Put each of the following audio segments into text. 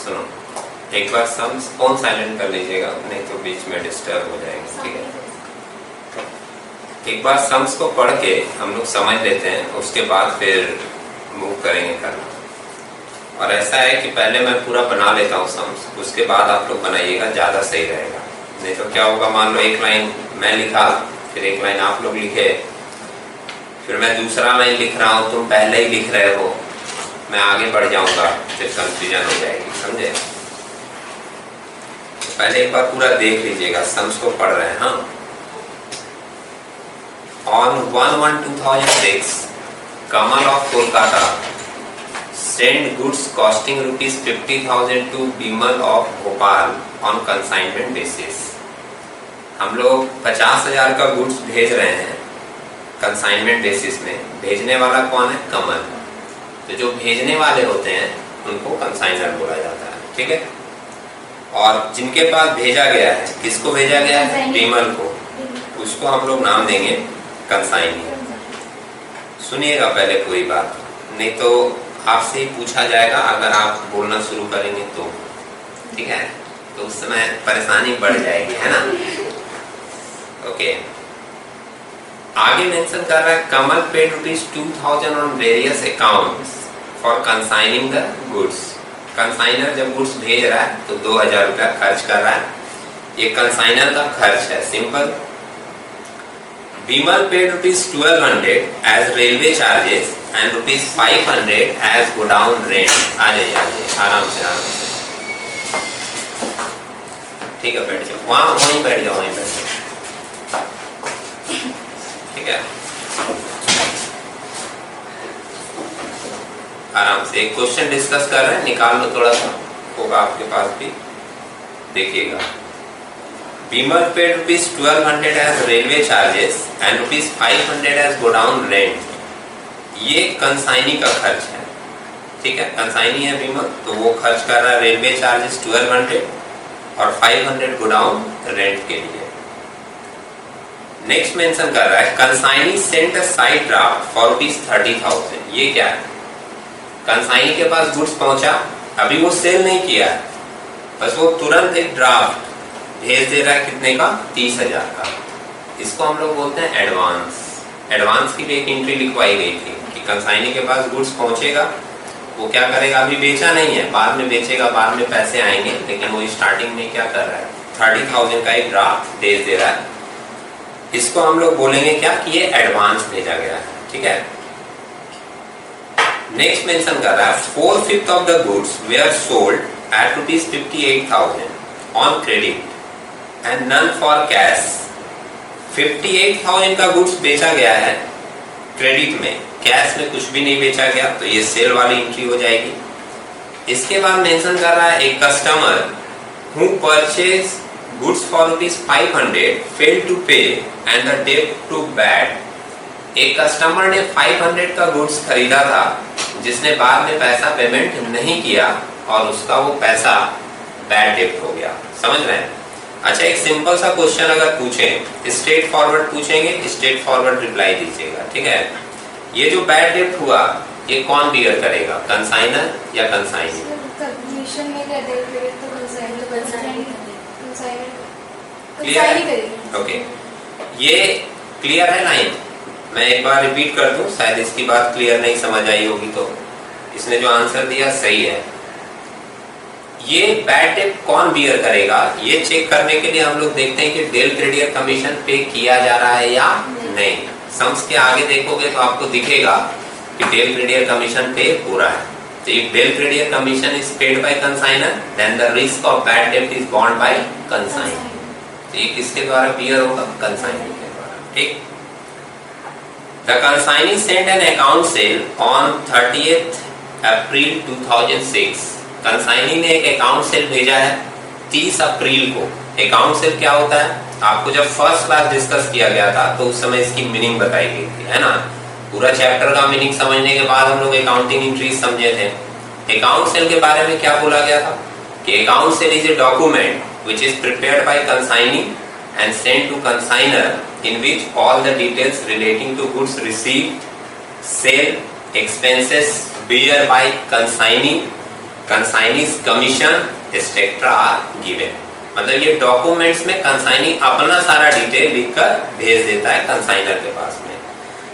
सुनो, एक बार sums phone silent कर लीजिएगा, नहीं तो बीच में डिस्टर्ब हो जाएगा। ठीक है, एक बार सम्स को पढ़ के हम लोग समझ लेते हैं, उसके बाद फिर मूव करेंगे करना। और ऐसा है कि पहले मैं पूरा बना लेता हूँ सम्स, उसके बाद आप लोग बनाइएगा, ज़्यादा सही रहेगा। नहीं तो क्या होगा, मान लो एक लाइन मैं लिखा, फिर एक लाइन आप लोग लिखे, फिर मैं दूसरा लाइन लिख रहा हूँ, तुम पहले ही लिख रहे हो, मैं आगे बढ़ जाऊंगा, फिर कंफ्यूजन हो जाएगी, समझे? तो पहले एक बार पूरा देख लीजिएगा, सम्स को पढ़ रहे हैं। हाँ, On 1/1/2006, Kamal of Kolkata sent goods costing ₹50,000 to Bimal of Bhopal on consignment basis. हम लोग 50,000 का गुड्स भेज रहे हैं कंसाइनमेंट बेसिस में। भेजने वाला कौन है? कमल। तो जो भेजने वाले होते हैं उनको कंसाइनर बोला जाता है। ठीक है, और जिनके पास भेजा गया है, किसको भेजा गया है? बिमल को, उसको हम लोग नाम देंगे कंसाइनी। सुनिएगा पहले पूरी बात, नहीं तो आपसे ही पूछा जाएगा अगर आप बोलना शुरू करेंगे तो। ठीक है, तो उस समय परेशानी बढ़ जाएगी, है ना? ओके, आगे मेंशन कर रहा है Kamal paid ₹2,000 on various accounts for consigning the goods. Consignor जब गुड्स भेज रहा है तो 2,000 रुपया खर्च कर रहा है, ये कंसाइनर का खर्च है, simple. Bimal paid ₹1,200 as railway charges and ₹500 as godown rent। आ जाइए आराम से आराम से। ठीक है, बैठ जाओ, वहीं बैठ जाओ, वहीं बैठ जाओ। ठीक है, आराम से एक क्वेश्चन डिस्कस कर रहे हैं, निकाल लो, थोड़ा सा होगा आपके पास भी, देखिएगा। Bimal paid ₹1,200 as railway charges and ₹500 as godown rent। ये कंसाइनी का खर्च है। ठीक है, कंसाइनी है बिमल, तो वो खर्च कर रहा है रेलवे चार्जेस 1200 और 500 गोडाउन रेंट के लिए। नेक्स्ट मेंशन कर रहा है consignee sent a side draft for ₹30,000। ये क्या है? कंसाइनी के पास गुड्स पहुंचा, अभी वो सेल नहीं किया है, बस वो तुरंत एक ड्राफ्ट भेज दे रहा है, कितने का? 30,000 का। इसको हम लोग बोलते हैं एडवांस। एडवांस की भी एक एंट्री लिखवाई गई थी कि कंसाइनी के पास गुड्स पहुंचेगा, वो क्या करेगा, अभी बेचा नहीं है, बाद में बेचेगा, बाद में पैसे आएंगे, लेकिन वो स्टार्टिंग में क्या कर रहा है, 30,000 का एक ड्राफ्ट भेज दे रहा है। इसको हम लोग बोलेंगे क्या, कि ये एडवांस भेजा गया है। ठीक है, नेक्स्ट मेंशन कर रहा है 4/5 of the goods were sold at ₹58,000 on credit and none for cash. 58,000 का गुड्स बेचा गया है क्रेडिट में, कैश में कुछ भी नहीं बेचा गया, तो ये सेल वाली एंट्री हो जाएगी। इसके बाद मेंशन कर रहा है एक customer who purchase goods for ₹500 failed to pay and the debt to bad. एक कस्टमर ने 500 का गुड्स खरीदा था, जिसने बाद में पैसा पेमेंट नहीं किया और उसका वो पैसा बैड डेट हो गया। समझ रहे हैं? अच्छा, एक सिंपल सा क्वेश्चन अगर पूछें, स्ट्रेट फॉरवर्ड पूछेंगे, स्ट्रेट फॉरवर्ड रिप्लाई दीजिएगा। ठीक है, ये जो बैड डेट हुआ, ये कौन बियर करेगा, कंसाइनर या कंसाइनी? ओके, ये क्लियर है लाइन? मैं एक बार रिपीट कर दूं, शायद इसकी बात क्लियर नहीं समझ आई होगी, तो इसने जो आंसर दिया सही है। ये बैड डेट कौन बियर करेगा, ये चेक करने के लिए हम लोग देखते हैं कि डेल क्रेडियर कमीशन पे किया जा रहा है या नहीं। सम्स के आगे देखोगे तो आपको दिखेगा कि डेल क्रेडियर कमीशन पे हो रहा है। तो if del credere commission is paid by consignor, then the risk of bad debt is borne by consignor. तो ये किसके द्वारा बियर होगा? कंसाइनर के द्वारा। ठीक, the consignee sent an account sale on 30th April 2006। Consignee ने एक अकाउंट सेल भेजा है 30 अप्रैल को। अकाउंट सेल क्या होता है, आपको जब फर्स्ट क्लास डिस्कस किया गया था तो उस समय इसकी मीनिंग बताई गई थी, है ना? पूरा चैप्टर का मीनिंग समझने के बाद हम लोग अकाउंटिंग एंट्रीज समझे थे। अकाउंट सेल के बारे में क्या बोला गया था कि account cell is a document which is prepared by consignee and sent to consignor in which all the details relating to goods received, sale, expenses bear by consignee consignee's commission etcetera are given. मतलब ये documents में consignee अपना सारा detail लिखकर भेज देता है consignor के पास में।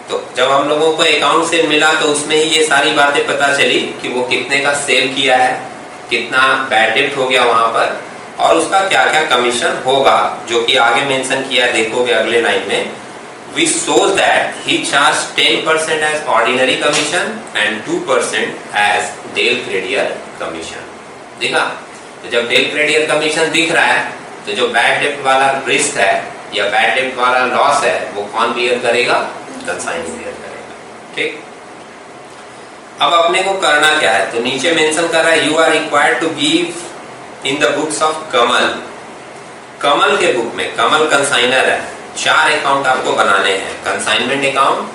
तो जब हम लोगों को अकाउंट से मिला तो उसमें ही ये सारी बातें पता चली कि वो कितने का सेल किया है, कितना बैड डेब्ट हो गया वहां पर, और उसका क्या क्या कमीशन होगा, जो कि आगे मेंशन किया है, देखोगे अगले लाइन में। We shows that he charged 10% as ordinary commission and 2% as Dale Credier commission। देखा? तो जब डेल क्रेडियर कमीशन दिख रहा है तो जो बैड डेब्ट वाला रिस्क है या बैड डेब्ट वाला लॉस है वो कौन बियर करेगा? कंसाइनी बियर करेगा। ठीक, अब अपने को करना क्या है? तो नीचे मेंशन कर रहा है you are required to give in the books of Kamal. Kamal के बुक में, कमल कंसाइनर है, 4 अकाउंट आपको बनाने हैं। Consignment account,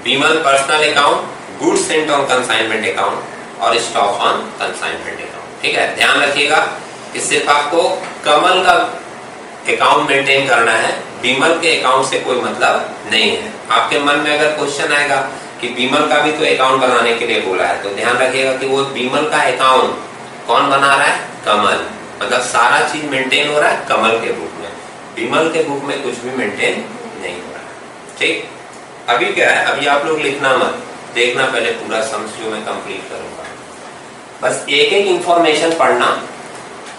Bimal personal account, goods sent on consignment account और स्टॉक ऑन कंसाइनमेंट अकाउंट। ठीक है, ध्यान रखिएगा कि सिर्फ आपको कमल का अकाउंट मेंटेन करना है, बीमल के अकाउंट से कोई मतलब नहीं है। आपके मन में अगर क्वेश्चन आएगा कि बीमल का भी तो अकाउंट बनाने के लिए बोला है, तो ध्यान रखिएगा कि वो बीमल का अकाउंट कौन बना रहा है? कमल। मतलब सारा चीज मेंटेन हो रहा है कमल के बुक में, बीमल के बुक में कुछ भी मेंटेन नहीं हो रहा है। ठीक, अभी क्या है, अभी आप लोग लिखना मत, देखना पहले पूरा सम्स जो मैं कंप्लीट करूंगा। बस एक एक इंफॉर्मेशन पढ़ना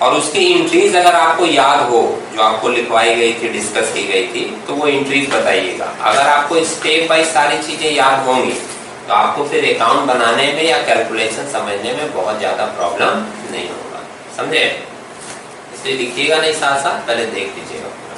और उसकी एंट्रीज अगर आपको याद हो जो आपको लिखवाई गई थी, डिस्कस की गई थी, तो वो एंट्रीज बताइएगा। अगर आपको स्टेप बाय सारी चीजें याद होंगी तो आपको फिर अकाउंट बनाने में या कैलकुलेशन समझने में बहुत ज्यादा प्रॉब्लम नहीं होगा। समझे? इसलिए लिखिएगा नहीं, साथ साथ पहले देख लीजिएगा पूरा।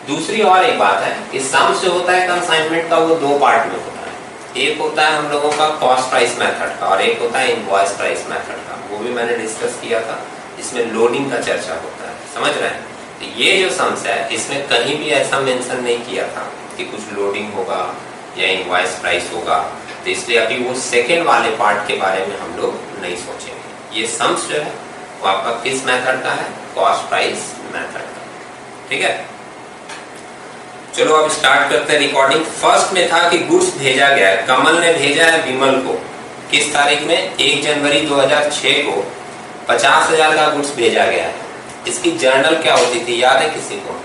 दूसरी और एक बात है कि सम्स जो होता है कंसाइनमेंट का वो 2 पार्ट में होता है। एक होता है हम लोगों का कॉस्ट प्राइस मेथड का और एक होता है इनवॉइस प्राइस मेथड का। वो भी मैंने डिस्कस किया था, इसमें लोडिंग का चर्चा होता है। समझ रहे हैं? तो ये जो सम्स है इसमें कहीं भी ऐसा मेंशन नहीं किया था कि कुछ लोडिंग होगा या इनवॉइस प्राइस होगा, तो इसलिए अभी वो सेकेंड वाले पार्ट के बारे में हम लोग नहीं सोचेंगे। ये सम्स जो है वो आपका किस मेथड का है? कॉस्ट प्राइस मेथड का। ठीक है, चलो अब स्टार्ट करते हैं रिकॉर्डिंग। फर्स्ट में था कि गुड्स भेजा गया है, कमल ने भेजा है विमल को किस तारीख में? 1 जनवरी 2006 को 50,000 का गुड्स भेजा गया है। इसकी जर्नल क्या होती थी, याद है किसी को?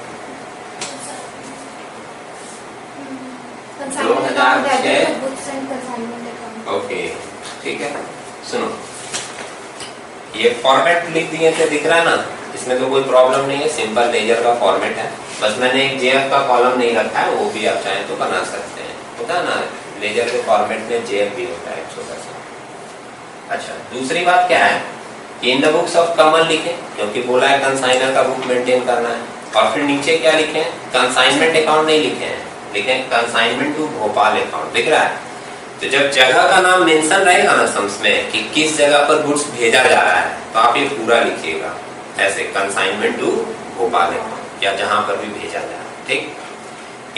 2006। ओके, ठीक है, सुनो, ये फॉर्मेट लिख दिए थे, दिख रहा है ना? इसमें तो कोई प्रॉब्लम नहीं है, सिंपल लेजर का फॉर्मेट है। बस मैंने एक जेएफ का कॉलम नहीं रखा है, वो भी आप चाहें तो बना सकते हैं। होता है ना, लेजर के फॉर्मेट में जेएफ भी होता है छोटा सा। अच्छा, दूसरी बात क्या है कि इन द बुक्स ऑफ कमल लिखे, क्योंकि बोला है कंसाइनर का बुक मेंटेन करना है। और फिर नीचे क्या लिखे? कंसाइनमेंट अकाउंट नहीं लिखे हैं, लिखे कंसाइनमेंट टू भोपाल अकाउंट। दिख रहा है? तो जब जगह का नाम मेंशन रहेगा ना सम्स में कि किस जगह पर गुड्स भेजा जा रहा है, तो आप ये पूरा लिखिएगा ऐसे, कंसाइनमेंट टू भोपाल अकाउंट या जहां पर भी भेजा जा रहा है। ठीक,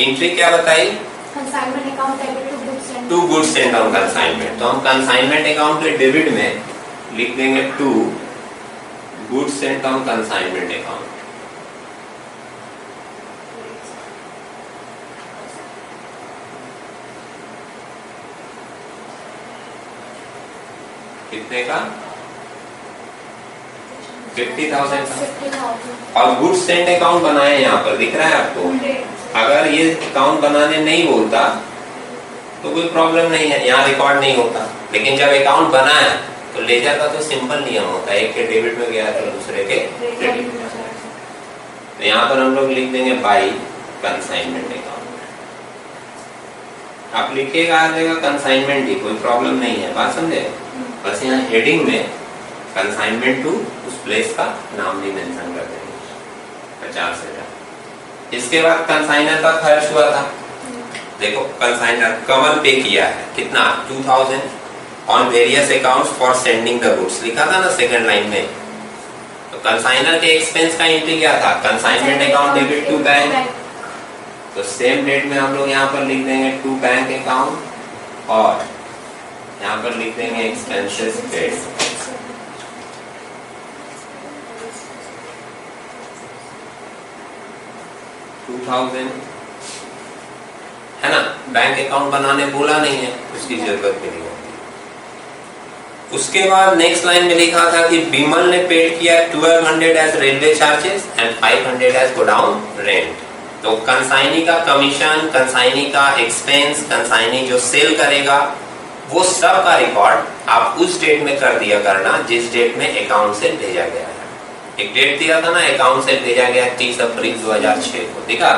एंट्री क्या बताई? Consignment account debit to goods sent on consignment. तो हम कंसाइनमेंट अकाउंट के डेबिट में लिख देंगे to goods sent on consignment account. कितने का? 50,000 का। और गुड्स सेंट अकाउंट बनाए यहाँ पर, दिख रहा है आपको? अगर ये अकाउंट बनाने नहीं बोलता तो कोई प्रॉब्लम नहीं है, यहाँ रिकॉर्ड नहीं होता। लेकिन जब अकाउंट बना है तो लेजर का तो सिंपल नियम होता है, एक के डेबिट में गया तो दूसरे के क्रेडिट में। तो यहाँ पर हम लोग लिख देंगे बाई कंसाइनमेंट अकाउंट। आप लिखिएगा आ जाएगा कंसाइनमेंट ही, कोई प्रॉब्लम नहीं है, बात समझे? बस यहाँ हेडिंग में कंसाइनमेंट टू उस प्लेस का नाम भी मेंशन कर देंगे, 50,000। इसके बाद कंसाइनर का खर्च हुआ था। देखो, कंसाइनर कमल पे किया है कितना? 2,000 on various accounts for sending the goods, लिखा था ना सेकंड लाइन में। तो कंसाइनर के एक्सपेंस का एंट्री क्या था? Consignment account debit to bank. तो सेम डेट में हम लोग यहाँ पर लिख देंगे टू बैंक अकाउंट और यहाँ पर लिख देंगे एक्सपेंसेस पेड। 2000 है ना। बैंक अकाउंट बनाने बोला नहीं है, उसकी जरूरत भी नहीं होती। उसके बाद नेक्स्ट लाइन में लिखा था कि बिमल ने पेड किया 1200 as railway charges and 500 as godown rent. तो कंसाइनी का कमीशन, कंसाइनी का एक्सपेंस, कंसाइनी जो सेल करेगा वो सब का रिकॉर्ड आप उस डेट में कर दिया करना जिस डेट में अकाउंट से भेजा गया है। एक डेट दिया था ना, अकाउंट से भेजा गया 30 अप्रैल 2006 को, देखा?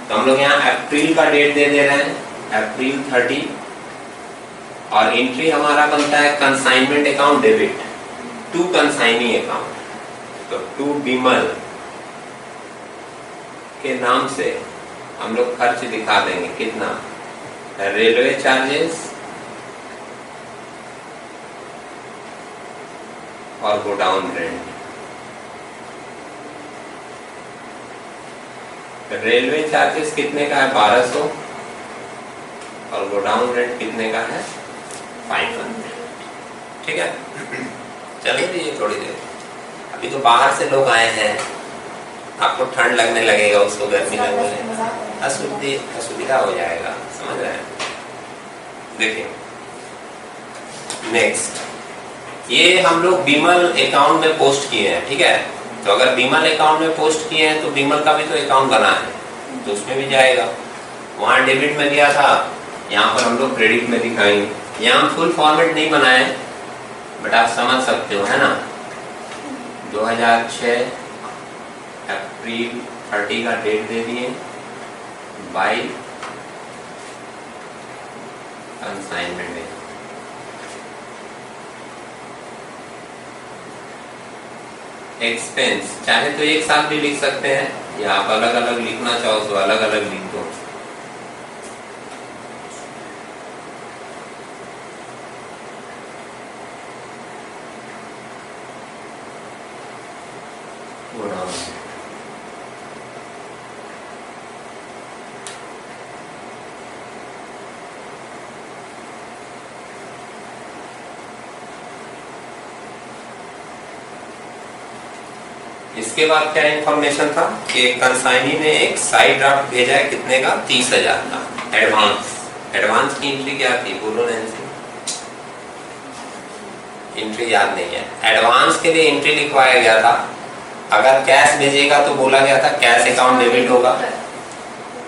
तो हम लोग यहाँ अप्रैल का डेट दे रहे हैं, अप्रैल 30, और एंट्री हमारा बनता है consignment account debit to consignee account. तो टू बिमल के नाम से हम लोग खर्च दिखा देंगे कितना, रेलवे चार्जेस और गोडाउन रेंट। रेलवे चार्जेस कितने का है, 1200, और गोडाउन रेंट कितने का है, 500। ठीक है, चलिए ये थोड़ी देर, अभी तो बाहर से लोग आए हैं, आपको ठंड लगने लगेगा, उसको गर्मी लगने लगेगा, असुविधा हो जाएगा, समझ रहे हैं? देखिए नेक्स्ट, ये हम लोग बिमल अकाउंट में पोस्ट किए हैं, ठीक है? तो अगर बिमल अकाउंट में पोस्ट किए हैं तो बिमल का भी तो अकाउंट बना है, तो उसमें भी जाएगा। वहाँ डेबिट में दिया था, यहाँ पर हम लोग क्रेडिट में दिखाएंगे। यहाँ हम फुल फॉर्मेट नहीं बनाए, बट आप समझ सकते हो, है ना? 2006 अप्रैल 30 का डेट दे दिए, बाय कंसाइनमेंट में। एक्सपेंस चाहे तो एक साथ भी लिख सकते हैं, या आप अलग अलग लिखना चाहो तो अलग अलग लिख दो। इसके बाद क्या इंफॉर्मेशन था कि कंसाइनी ने एक साइड ड्राफ्ट भेजा है, कितने का, 30,000 का एडवांस। एडवांस की एंट्री क्या थी, बोलो नैंसी? एंट्री याद नहीं है। एडवांस के लिए एंट्री लिखवाया गया था, अगर कैश भेजेगा तो बोला गया था कैश अकाउंट डेबिट होगा,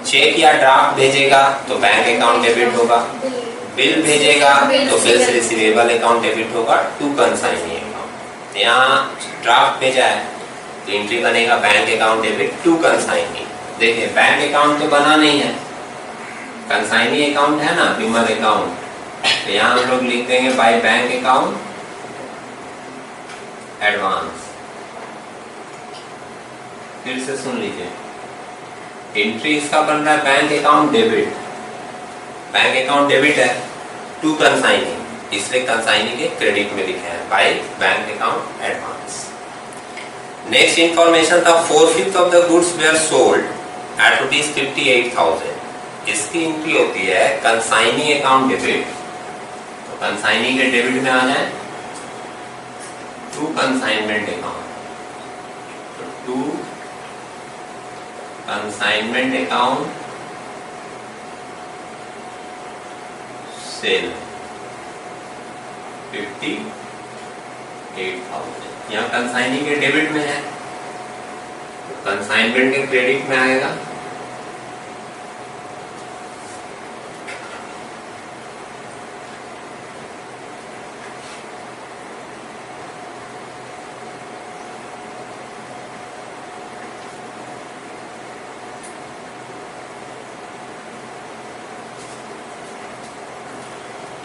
चेक या ड्राफ्ट भेजेगा तो बैंक अकाउंट डेबिट होगा, बिल भेजेगा तो बिल्स रिसीवेबल अकाउंट डेबिट होगा टू कंसाइनी अकाउंट। यहाँ ड्राफ्ट भेजा है तो एंट्री बनेगा bank account debit to consignee. देखिए बैंक अकाउंट तो बना नहीं है, कंसाइनी अकाउंट है ना, बिमल अकाउंट, तो यहाँ हम लोग लिख देंगे बाय बैंक अकाउंट एडवांस। फिर से सुन लीजिए, एंट्री इसका बन रहा है bank account debit, bank account debit है टू कंसाइनी, इसलिए कंसाइनी के क्रेडिट में लिखे हैं by bank account advance. Next information था 4/5 of the goods were sold at ₹58,000। इसकी एंट्री होती है कंसाइनी अकाउंट डेबिट, तो कंसाइनी के डेबिट में आ जाए टू कंसाइनमेंट अकाउंट, तो टू कंसाइनमेंट अकाउंट सेल 58,000। यहाँ कंसाइनी के डेबिट में है, तो कंसाइनमेंट के क्रेडिट में आएगा।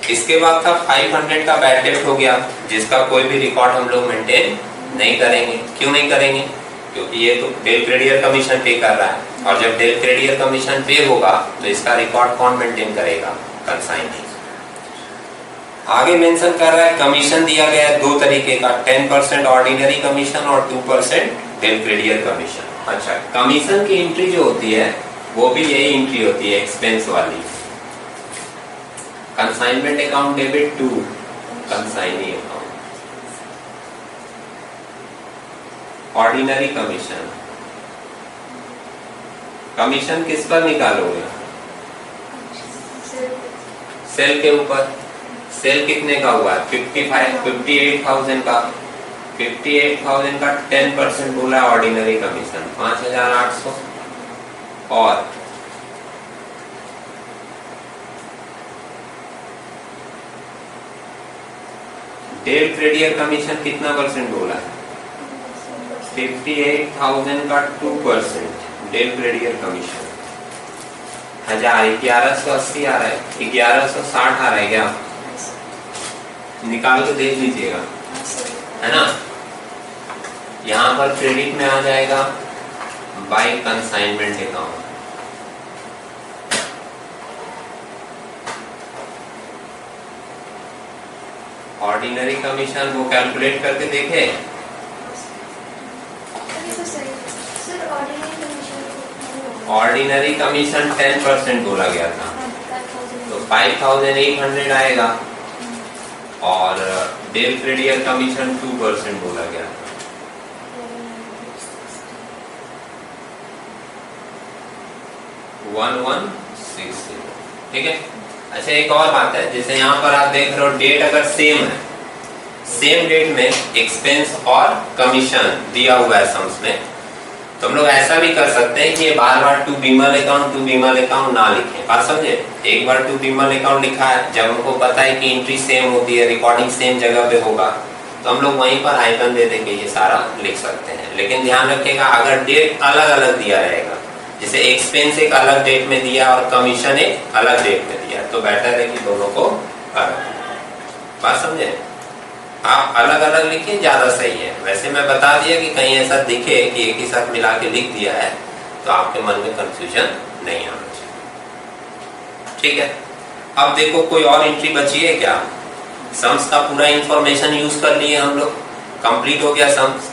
इसके बाद था 500 का बैड डेब्ट हो गया, जिसका कोई भी रिकॉर्ड हम लोग मेंटेन नहीं करेंगे। क्यों नहीं करेंगे? क्योंकि ये तो डेल क्रेडियर कमीशन पे कर रहा है, और जब डेल क्रेडियर कमीशन पे होगा तो इसका रिकॉर्ड कौन मेंटेन करेगा? कंसाइनी। आगे मेंशन कर रहा है कमीशन दिया गया है 2 तरीके का, 10% ऑर्डिनरी कमीशन और 2% डेल क्रेडियर कमीशन। अच्छा, कमीशन की एंट्री जो होती है वो भी यही एंट्री होती है, एक्सपेंस वाली। Consignment account debit to consignee account. Ordinary commission, commission किस पर निकालोगे? सेल के ऊपर। सेल कितने का हुआ है? 58,000 का। 58,000 का 10% बोला ऑर्डिनरी कमीशन 5,800 और डेल क्रेडियर कमीशन कितना परसेंट बोला है? 58,000 का 2% डेल क्रेडियर कमीशन 1180 आ रहा है, 1160 आ रहा है क्या? निकाल के देख लीजिएगा, है ना। यहाँ पर क्रेडिट में आ जाएगा by consignment account. Ordinary commission वो कैलकुलेट करके देखे। ऑर्डिनरी कमीशन 10% बोला गया था, तो 5,800 आएगा और डेल क्रेडियर कमीशन 2% बोला गया था। 1160, ठीक है। अच्छा एक और बात है, जैसे यहाँ पर आप देख रहे हो डेट अगर सेम है, सेम डेट में एक्सपेंस और कमीशन दिया हुआ है सम्स में, तो हम लोग ऐसा भी कर सकते हैं कि ये बार बार टू बीमल अकाउंट ना लिखें। बात समझे? एक बार टू बीमल अकाउंट लिखा है, जब हमको पता है कि एंट्री सेम होती है, रिकॉर्डिंग सेम जगह पे होगा, तो हम लोग वहीं पर आइकन दे देंगे, ये सारा लिख सकते हैं। लेकिन ध्यान रखिएगा अगर डेट अलग अलग दिया रहेगा, जैसे एक्सपेंस एक अलग डेट में दिया और कमीशन एक अलग डेट में दिया, तो बेटर है कि दोनों को अलग। बात समझे? आप अलग अलग लिखिए, ज्यादा सही है। वैसे मैं बता दिया कि कहीं ऐसा दिखे कि एक ही साथ मिला के लिख दिया है, तो आपके मन में कंफ्यूजन नहीं आना चाहिए, ठीक है। अब देखो कोई और एंट्री बची है क्या? सम्स का पूरा इंफॉर्मेशन यूज कर लिए हम लोग, कंप्लीट हो गया सम्स।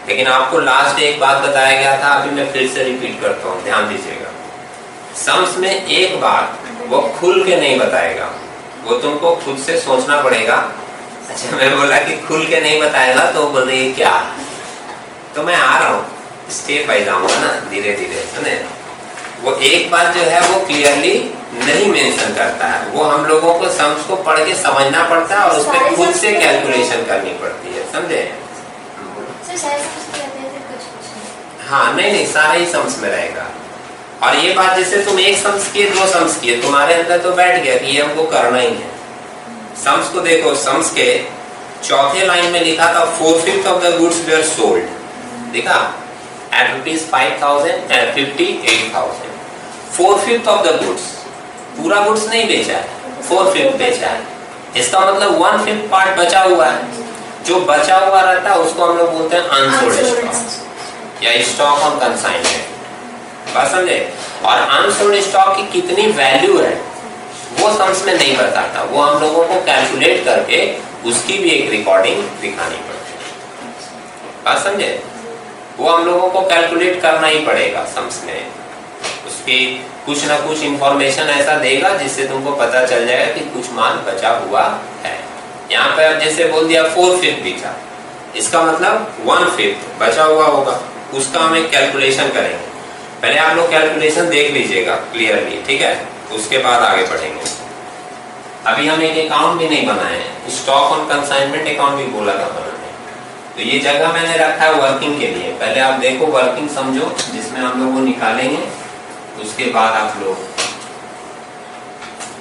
लेकिन आपको लास्ट एक बात बताया गया था, अभी मैं फिर से रिपीट करता हूँ, ध्यान दीजिएगा। सम्स में एक बात वो खुल के नहीं बताएगा, वो तुमको खुद से सोचना पड़ेगा। अच्छा मैं बोला कि खुल के नहीं बताएगा, तो बोल रही क्या? तो मैं आ रहा हूँ, स्टेप बाय जाऊंगा ना, धीरे धीरे, सुने। वो एक बात जो है वो क्लियरली नहीं मेंशन करता है, वो हम लोगों को सम्स को पढ़ के समझना पड़ता है और उस पर खुद से कैलकुलेशन करनी पड़ती है, समझे? हाँ नहीं सारा ही सम्स में रहेगा। और ये बात जैसे तुम एक सम्स किए, दो सम्स किए, तुम्हारे अंदर तो बैठ गया कि ये हमको करना ही है। सम्स को देखो, सम्स के चौथे लाइन में लिखा था 4/5 of the goods were sold, देखा? एट ₹58,000। 4/5 ऑफ द गुड्स, पूरा गुड्स नहीं बेचा है, 4/5 बेचा है। इसका मतलब 1/5 पार्ट बचा हुआ है। जो बचा हुआ रहता है उसको हम लोग बोलते हैं अनसोल्ड स्टॉक या स्टॉक ऑन कंसाइनमेंट। बात समझे? और अनसोल्ड स्टॉक की कितनी वैल्यू है वो सम्स में नहीं बताता, वो हम लोगों को कैलकुलेट करके उसकी भी एक रिकॉर्डिंग दिखानी पड़ती है। बात समझे? वो हम लोगों को कैलकुलेट करना ही पड़ेगा सम्स में, उसकी कुछ ना कुछ इंफॉर्मेशन ऐसा देगा जिससे तुमको पता चल जाएगा कि कुछ माल बचा हुआ है। यहाँ पे अब जैसे बोल दिया 4/5 बिका, इसका मतलब 1/5 बचा हुआ होगा, उसका हम एक कैलकुलेशन करेंगे। पहले आप लोग कैलकुलेशन देख लीजिएगा क्लियरली, ठीक है? उसके बाद आगे बढ़ेंगे। अभी हम एक अकाउंट भी नहीं बनाए हैं, स्टॉक ऑन कंसाइनमेंट अकाउंट भी बोला था बनाने, तो ये जगह मैंने रखा है वर्किंग के लिए। पहले आप देखो वर्किंग समझो, जिसमें हम लोग वो निकालेंगे, उसके बाद आप लोग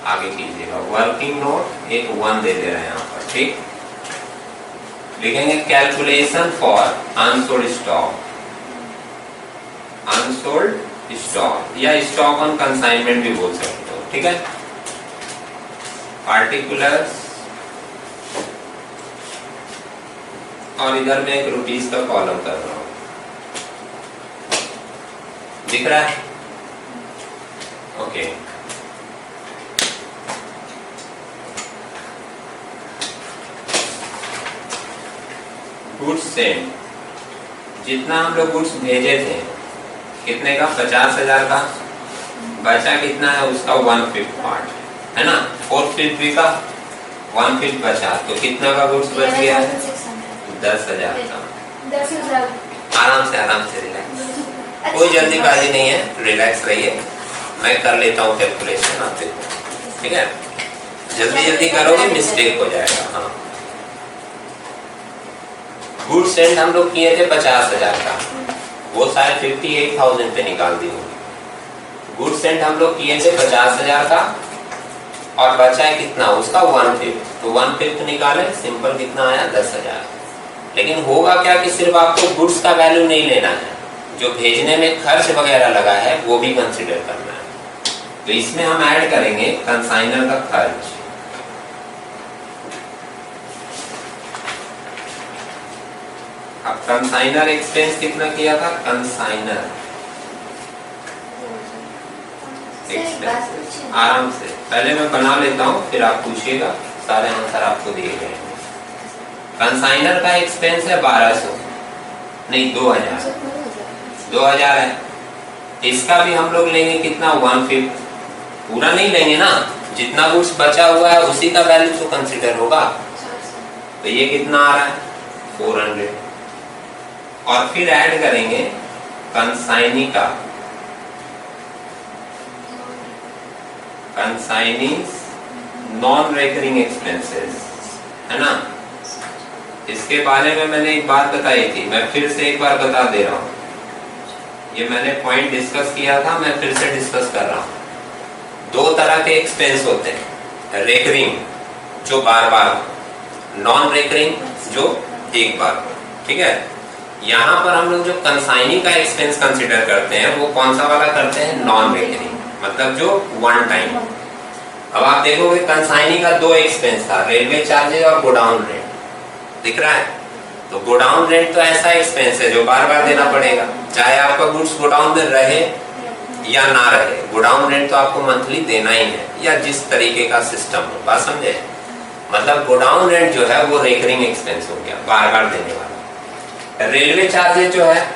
आगे कीजिएगा। वर्किंग नोट एक 1 दे दे रहे हैं यहाँ पर, ठीक? लिखेंगे calculation for unsold stock, unsold stock या स्टॉक ऑन कंसाइनमेंट भी बोल सकते हो, ठीक है? पार्टिकुलर्स, और इधर मैं एक रुपीस का कॉलम कर रहा हूं, दिख रहा है? ओके। गुड्स सेंड, जितना हम लोग गुड्स भेजे थे, कितने का? 50,000 का। बचा कितना है उसका? 1/5 पार्ट, है ना? 4/5 भी का 1/5 बचा, तो कितना का गुड्स बच गया है? 10,000 का। 10,000। आराम से रिलैक्स, कोई जल्दीबाजी नहीं है, रिलैक्स रहिए। मैं कर लेता हूँ कैलकुलेशन, आप देखो, ठीक है? जल्दी जल्दी करोगे मिस्टेक हो जाएगा। हाँ, गुड्स सेंड हम लोग किए थे 50,000 का, वो शायद 58,000 पे निकाल दी होगी। गुड्स सेंड हम लोग किए थे 50,000 का और बचा है कितना उसका 1/5, तो 1/5 निकाले, सिंपल कितना आया 10,000। लेकिन होगा क्या कि सिर्फ आपको गुड्स का वैल्यू नहीं लेना है, जो भेजने में खर्च वगैरह लगा है वो भी कंसीडर करना है। तो इसमें हम ऐड करेंगे कंसाइनर का खर्च। अब कंसाइनर एक्सपेंस कितना किया था, कंसाइनर एक्सपेंस आराम से पहले मैं बना लेता हूँ, फिर आप पूछिएगा, सारे आंसर आपको दिए गए हैं। कंसाइनर का एक्सपेंस है 1200, नहीं 2000 है। इसका भी हम लोग लेंगे कितना 1/5, पूरा नहीं लेंगे ना, जितना गुड्स बचा हुआ है उसी का वैल्यू तो कंसीडर होगा। तो ये कितना आ रहा है 400, और फिर ऐड करेंगे कंसाइनी का, कंसाइनीज नॉन रेकरिंग एक्सपेंसेस है ना। इसके बारे में मैंने एक बात बताई थी, मैं फिर से एक बार बता दे रहा हूँ। ये मैंने पॉइंट डिस्कस किया था, मैं फिर से डिस्कस कर रहा हूँ। दो तरह के एक्सपेंस होते हैं, रेकरिंग जो बार बार, नॉन रेकरिंग जो एक बार, ठीक है। यहाँ पर हम लोग जो कंसाइनी का एक्सपेंस कंसीडर करते हैं वो कौन सा वाला करते हैं, नॉन रेकरिंग, मतलब जो वन टाइम। अब आप देखोगे कंसाइनी का दो एक्सपेंस था, रेलवे चार्जेज और गोडाउन रेंट, दिख रहा है। तो गोडाउन रेंट तो ऐसा एक्सपेंस है जो बार बार देना पड़ेगा, चाहे आपका गुड्स गोडाउन में रहे या ना रहे, गोडाउन रेंट तो आपको मंथली देना ही है, या जिस तरीके का सिस्टम हो, बात समझे। मतलब गोडाउन रेंट जो है वो रेकरिंग एक्सपेंस हो गया, बार बार देने वाला। रेलवे चार्जेज जो है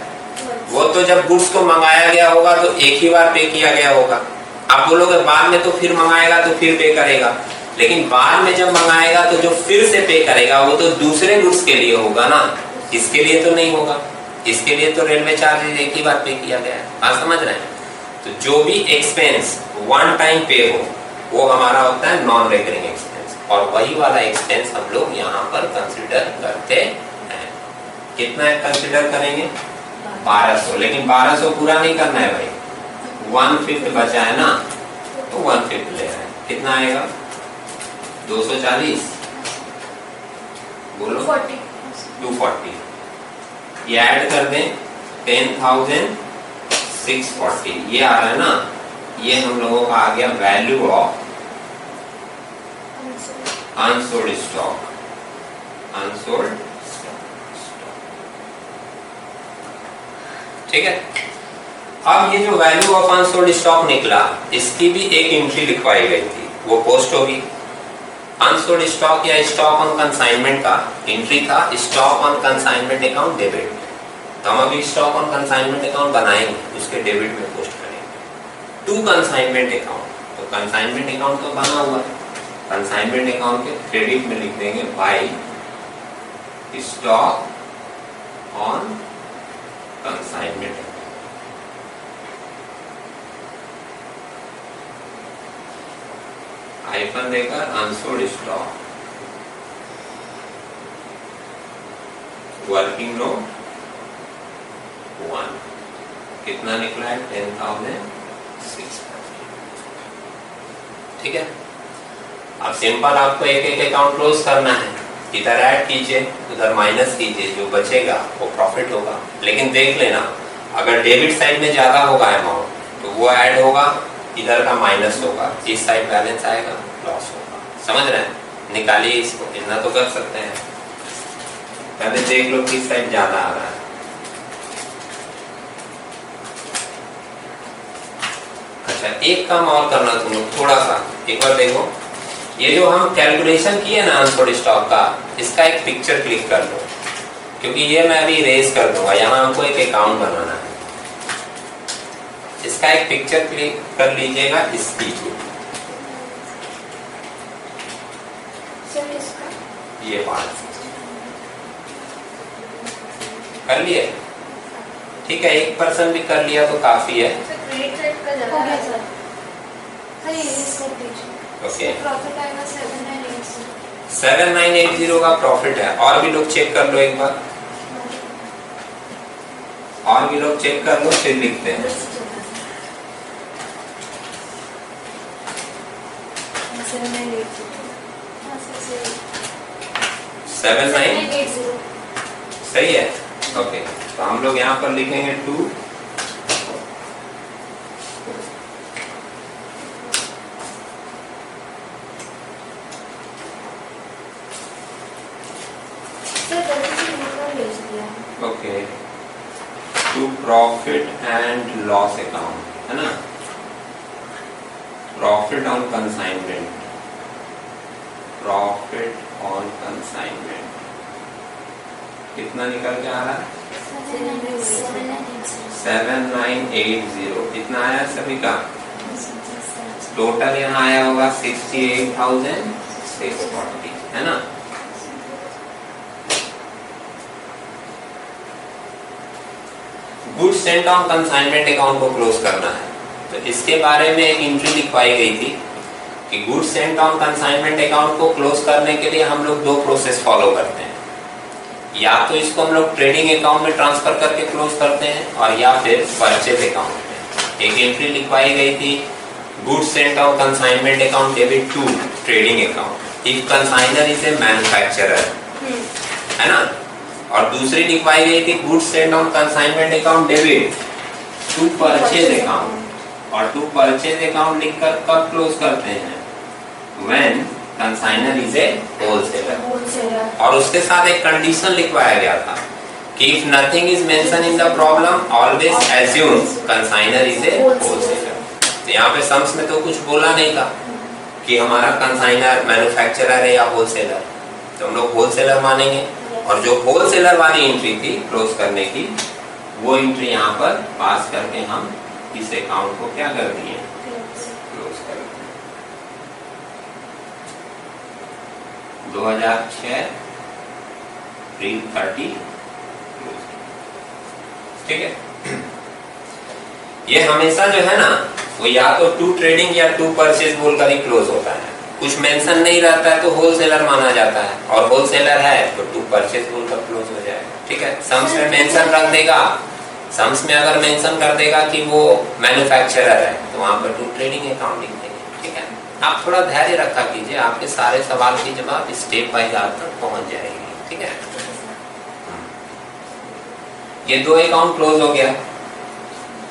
वो तो जब गुड्स को मंगाया गया होगा तो एक ही बार पे किया गया होगा। आप बोलोगे बाद में तो फिर मंगाएगा तो फिर पे करेगा, लेकिन बाद में जब मंगाएगा तो जो फिर से पे करेगा वो तो दूसरे गुड्स के लिए होगा ना, इसके लिए तो नहीं होगा। इसके लिए तो रेलवे चार्जेज एक ही बार पे किया गया है, बात समझ रहे हैं। तो जो भी एक्सपेंस वन टाइम पे हो वो हमारा होता है नॉन रेकरिंग एक्सपेंस, और वही वाला एक्सपेंस हम लोग यहाँ पर कंसिडर करते हैं। कितना कंसिडर करेंगे 1200, लेकिन 1200 पूरा नहीं करना है भाई, 1/5 बचा है ना, तो 1/5 ले रहे हैं। कितना आएगा 240, बोलो 240। ये ऐड कर दें 10,640, ये आ रहा है ना, ये हम लोगों का आ गया value of unsold stock, unsold stock, ठीक है। अब ये जो वैल्यू ऑफ अनसोल्ड स्टॉक निकला, इसकी भी एक एंट्री लिखवाई गई थी, वो पोस्ट होगी। अनसोल्ड स्टॉक या स्टॉक ऑन कंसाइनमेंट का एंट्री था stock on consignment account debit, तो हम अभी स्टॉक ऑन कंसाइनमेंट अकाउंट बनाएंगे, उसके डेबिट में पोस्ट करेंगे। टू कंसाइनमेंट अकाउंट, तो कंसाइनमेंट अकाउंट तो बना हुआ है, कंसाइनमेंट अकाउंट के क्रेडिट में लिख देंगे by stock on consignment, hyphen देकर अनसोल्ड स्टॉक, वर्किंग नोट 1, कितना निकला है 10,640, ठीक है। अब सिंपल आपको एक एक अकाउंट क्लोज करना है, इधर ऐड कीजिए उधर माइनस कीजिए, जो बचेगा वो प्रॉफिट होगा। लेकिन देख लेना, अगर डेबिट साइड में ज्यादा होगा अमाउंट तो वो ऐड होगा, इधर का माइनस होगा, इस साइड बैलेंस आएगा, लॉस होगा। समझ रहे हैं, निकालिए इसको, इतना तो कर सकते हैं। पहले देख लो किस साइड ज्यादा आ रहा है। अच्छा, एक काम और करना तुम लोग, थोड़ा सा एक बार देखो, ये जो हम कैलकुलेशन किए ना अनसोल्ड स्टॉक का, इसका एक पिक्चर क्लिक कर लो, क्योंकि ये मैं अभी इरेज कर दूंगा। यहाँ हमको एक अकाउंट बनाना है, इसका एक पिक्चर क्लिक कर लीजिएगा, इसकी ये पार्ट कर लिए, ठीक है। 1% भी कर लिया तो काफी है। ओके, प्रॉफिट आएगा 7980। 7980 का प्रॉफिट है। और भी लोग चेक कर लो एक बार, और भी लोग चेक कर लो, फिर लिखते हैं। 7980 सही है। ओके, तो हम लोग यहाँ पर लिखेंगे 2 okay, to profit and loss account, है ना, profit on consignment, profit on consignment कितना निकल के आ रहा है? 7980 इतना आया सभी का। टोटल यहाँ आया होगा 68,640, है ना। Goods sent on consignment account को क्लोज करना है, तो इसके बारे में एक एंट्री लिखवाई गई थी कि goods sent on consignment account को क्लोज करने के लिए हम लोग 2 प्रोसेस फॉलो करते हैं। या तो इसको हम लोग ट्रेडिंग अकाउंट में ट्रांसफर करके क्लोज करते हैं, और या फिर परचेज अकाउंट में। एक एंट्री लिखवाई गई थी, goods sent on consignment account debit to trading account if consignor is a manufacturer, है ना। और दूसरी लिखवाई गई थी, goods sent on consignment account debit to purchase account. और टू परचेज अकाउंट लिखकर कब क्लोज करते हैं? When consignor is a wholesaler. और उसके साथ एक कंडीशन लिखवाया गया था कि if nothing is mention in the problem always assume consignor is a wholesaler. तो यहाँ पे सम्स में तो कुछ बोला नहीं था कि हमारा कंसाइनर मैन्युफैक्चरर है या होलसेलर, तो हम लोग होलसेलर मानेंगे। और जो होलसेलर वाली एंट्री थी क्लोज करने की, वो एंट्री यहाँ पर पास करके हम इस अकाउंट को क्या कर दिए? क्लोज कर दिए। 2006 330 ठीक है। ये हमेशा जो है ना, वो या तो टू ट्रेडिंग या टू परचेज बोलकर ही क्लोज होता है। कुछ मेंशन नहीं रहता है तो होलसेलर माना जाता है, और होलसेलर है तो टू परचेज बोलकर क्लोज हो जाएगा। ठीक है, सम्स में मेंशन रख देगा, सम्स में अगर मेंशन कर देगा कि वो मैन्युफैक्चरर है तो वहां पर टू ट्रेडिंग अकाउंट लिख देंगे। ठीक है, आप थोड़ा धैर्य रखा कीजिए, आपके सारे सवाल की जवाब स्टेप बाय आप तक पहुंच जाएगी। ठीक है, ये 2 अकाउंट क्लोज हो गया।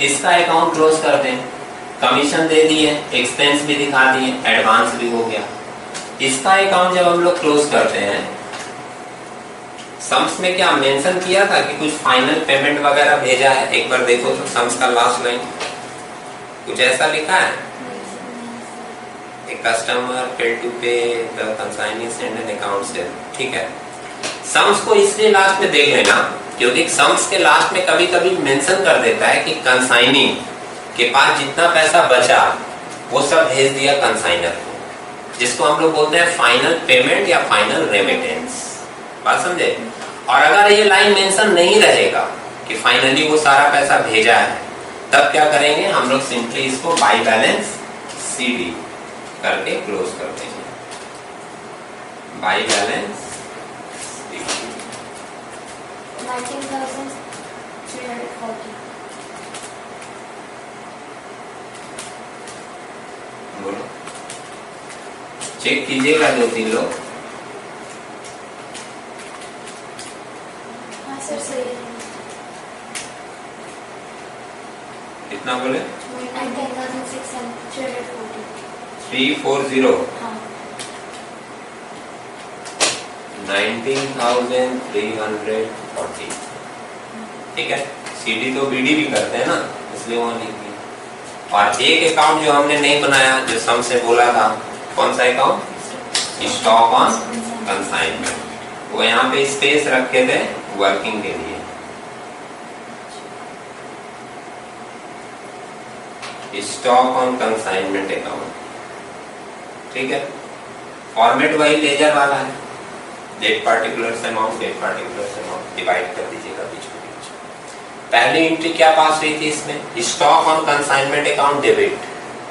इसका अकाउंट क्लोज कर दें, कमीशन दे दिए, एक्सपेंस भी दिखा दिए, एडवांस भी हो गया। इसका अकाउंट जब हम लोग क्लोज करते हैं, सम्स में क्या मेंशन किया था कि कुछ फाइनल पेमेंट वगैरह भेजा है? एक बार देखो तो सम्स का लास्ट लाइन कुछ ऐसा लिखा है, A customer failed to pay the consignee send an account से। ठीक है, सम्स को इसलिए लास्ट में देख लेना क्योंकि सम्स के लास्ट में कभी कभी मेंशन कर देता है कि कंसाइनी के पास जितना पैसा बचा वो सब भेज दिया कंसाइनर को, जिसको हम लोग बोलते हैं फाइनल पेमेंट या फाइनल रेमिटेंस। बात समझे? और अगर ये लाइन मेंशन नहीं रहेगा कि फाइनली वो सारा पैसा भेजा है, तब क्या करेंगे हम लोग? सिंपली इसको बाय बैलेंस सीडी करके क्लोज कर देंगे। By balance 19,340। बोलो, चेक कीजिएगा 2-3 लोग। हाँ सर सही है। कितना बोले? 19,640। 340 हाँ 19,340। ठीक है, सीडी तो बीडी भी करते हैं ना, इसलिए वहां लिख दिया। और एक अकाउंट जो हमने नहीं बनाया, जो सम से बोला था, कौन सा अकाउंट? Stock on consignment. वो यहाँ पे स्पेस रखे थे वर्किंग के लिए। Stock on consignment account. ठीक है, फॉर्मेट वही लेजर वाला है, date particulars amount, date particulars amount divide कर दीजिएगा बीच में। पहली एंट्री क्या पास हुई थी इसमें? Stock on consignment account debit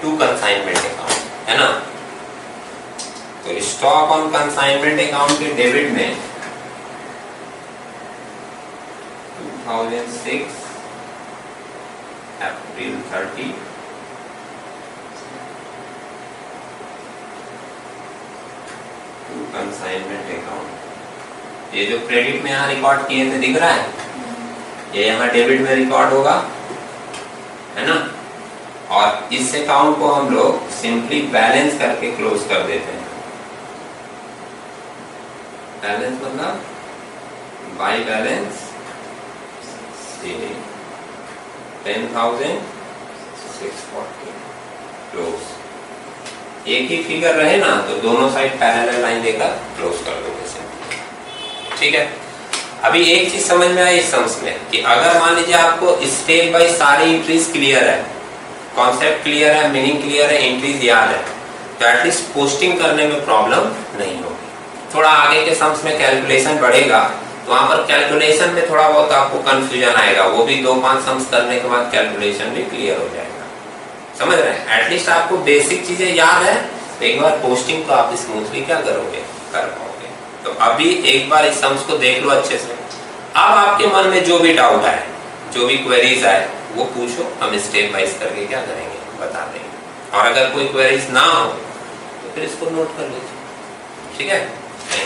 to consignment account, है ना। तो स्टॉक ऑन कंसाइनमेंट अकाउंट के डेबिट में 2006 अप्रैल 30 कंसाइनमेंट अकाउंट, ये जो क्रेडिट में यहाँ रिकॉर्ड किए थे दिख रहा है, ये यहाँ डेबिट में रिकॉर्ड होगा, है ना। और इस अकाउंट को हम लोग सिंपली बैलेंस करके क्लोज कर देते हैं। बैलेंस मतलब बाय बैलेंस 10,640 क्लोज। एक ही फिगर रहे ना तो दोनों साइड पैरेलल लाइन देकर क्लोज कर दोगे सिंपली, ठीक है। अभी एक चीज समझ में आई इस सम्स में कि अगर मान लीजिए आपको स्टेप बाय सारी एंट्रीज क्लियर है, कॉन्सेप्ट क्लियर है, मीनिंग क्लियर है, एंट्रीज याद है, तो एटलीस्ट पोस्टिंग करने में प्रॉब्लम नहीं होगी। थोड़ा आगे के सम्स में कैलकुलेशन बढ़ेगा तो वहां पर कैलकुलेशन में थोड़ा बहुत आपको कंफ्यूजन आएगा, वो भी 2-5 सम्स करने के बाद कैलकुलेशन भी क्लियर हो जाएगा। समझ रहे हैं? एटलीस्ट आपको बेसिक चीजें याद है, एक बार पोस्टिंग तो आप स्मूथली क्या करोगे, कर पाओगे। तो अभी एक बार इस सम्स को देख लो अच्छे से। अब आपके मन में जो भी डाउट आए, जो भी क्वेरीज आए, वो पूछो, हम स्टेप वाइज करके क्या करेंगे बता देंगे। और अगर कोई क्वेरीज ना हो तो फिर इसको नोट कर लीजिए, ठीक है। सर,